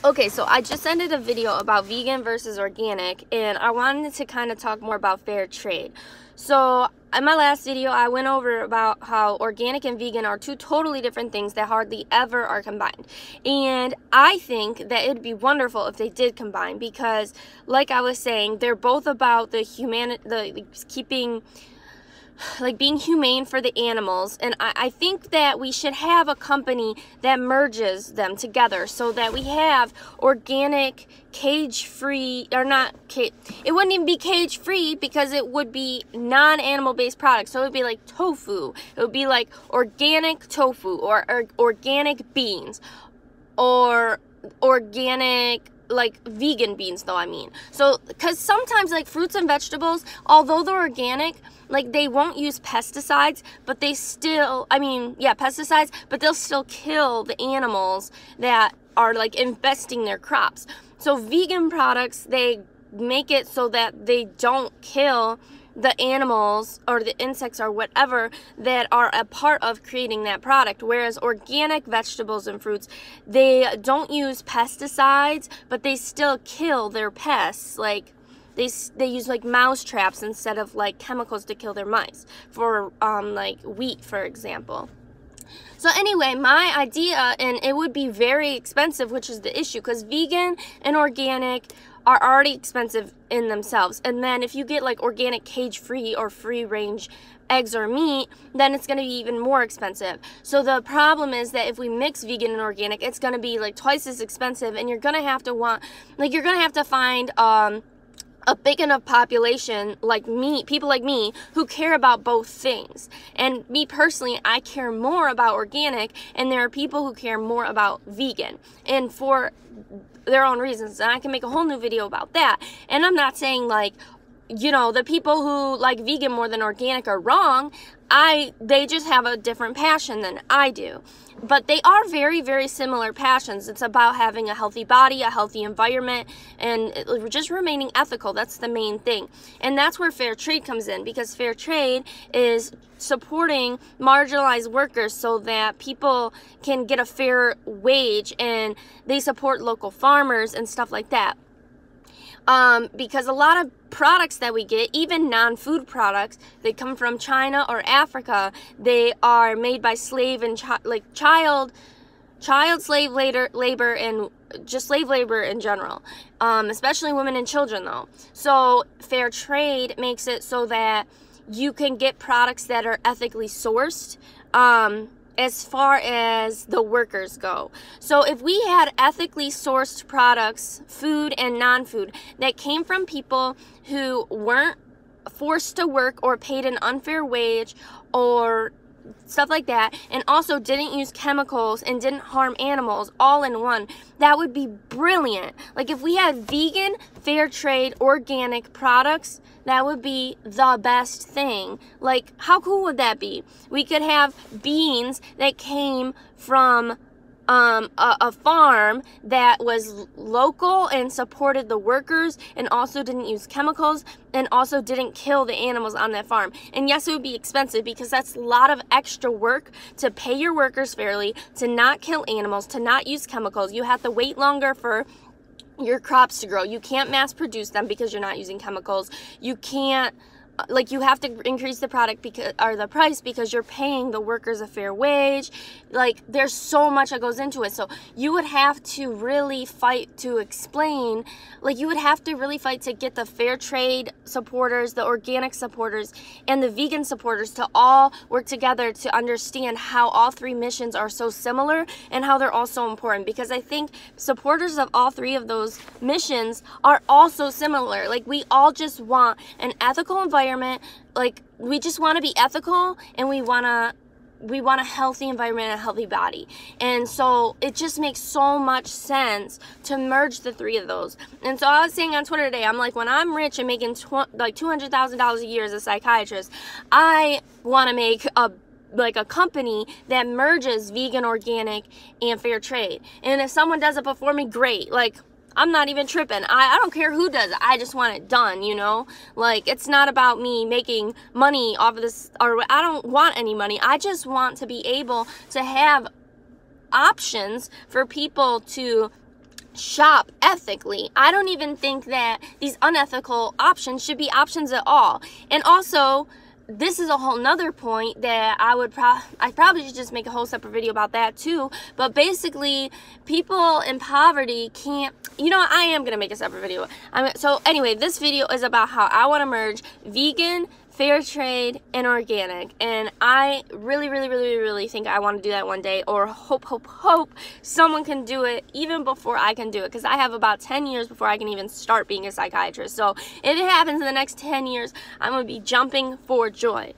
Okay, so I just ended a video about vegan versus organic, and I wanted to kind of talk more about fair trade. So in my last video, I went over about how organic and vegan are two totally different things that hardly ever are combined. And I think that it'd be wonderful if they did combine, because like I was saying, they're both about being humane for the animals, and I think that we should have a company that merges them together so that we have organic, cage-free, or not cage, it wouldn't even be cage-free because it would be non-animal based products. So it would be like tofu, it would be like organic tofu, or organic beans, or organic like vegan beans though, I mean. So, because sometimes like fruits and vegetables, although they're organic, like they won't use pesticides, but they still, pesticides, but they'll still kill the animals that are like infesting their crops. So vegan products, they make it so that they don't kill the animals or the insects or whatever that are a part of creating that product. Whereas organic vegetables and fruits, they don't use pesticides, but they still kill their pests. Like they use like mouse traps instead of like chemicals to kill their mice for like wheat, for example. So anyway, my idea, and it would be very expensive, which is the issue, because vegan and organic are already expensive in themselves. And then if you get like organic cage-free or free-range eggs or meat, then it's going to be even more expensive. So the problem is that if we mix vegan and organic, it's going to be like twice as expensive, and you're going to have to find a big enough population like me, people like me, who care about both things. And me personally, I care more about organic, and there are people who care more about vegan, and for their own reasons, and I can make a whole new video about that. And I'm not saying like, you know, the people who like vegan more than organic are wrong. They just have a different passion than I do. But they are very, very similar passions. It's about having a healthy body, a healthy environment, and just remaining ethical. That's the main thing. And that's where fair trade comes in, because fair trade is supporting marginalized workers so that people can get a fair wage, and they support local farmers and stuff like that. Because a lot of products that we get, even non-food products, they come from China or Africa. They are made by slave and child slave labor, and just slave labor in general, especially women and children though. So fair trade makes it so that you can get products that are ethically sourced, as far as the workers go. So if we had ethically sourced products, food and non-food, that came from people who weren't forced to work or paid an unfair wage or stuff like that, and also didn't use chemicals and didn't harm animals all in one, that would be brilliant. Like if we had vegan, fair trade, organic products, that would be the best thing. Like how cool would that be? We could have beans that came from a farm that was local and supported the workers, and also didn't use chemicals, and also didn't kill the animals on that farm. And yes, it would be expensive, because that's a lot of extra work to pay your workers fairly, to not kill animals, to not use chemicals. You have to wait longer for your crops to grow. You can't mass produce them because you're not using chemicals. You can't, like, you have to increase the price because you're paying the workers a fair wage. Like, there's so much that goes into it. So you would have to really fight to explain, like, you would have to really fight to get the fair trade supporters, the organic supporters, and the vegan supporters to all work together to understand how all three missions are so similar and how they're all so important. Because I think supporters of all three of those missions are also similar. Like, we all just want an ethical environment. Like, we just want to be ethical, and we want a healthy environment and a healthy body. And so it just makes so much sense to merge the three of those. And so I was saying on Twitter today, I'm like, when I'm rich and making like $200,000 a year as a psychiatrist, I want to make a company that merges vegan, organic, and fair trade. And if someone does it before me, great. Like, I'm not even tripping. I don't care who does it. I just want it done, you know? Like, it's not about me making money off of this, or I don't want any money. I just want to be able to have options for people to shop ethically. I don't even think that these unethical options should be options at all. And also, this is a whole nother point that I probably should just make a whole separate video about that too. But basically, people in poverty can't, you know, I am going to make a separate video. So anyway, this video is about how I want to merge vegan, fair trade, and organic. And I really think I want to do that one day, or hope someone can do it even before I can do it, because I have about 10 years before I can even start being a psychiatrist. So if it happens in the next 10 years, I'm going to be jumping for joy.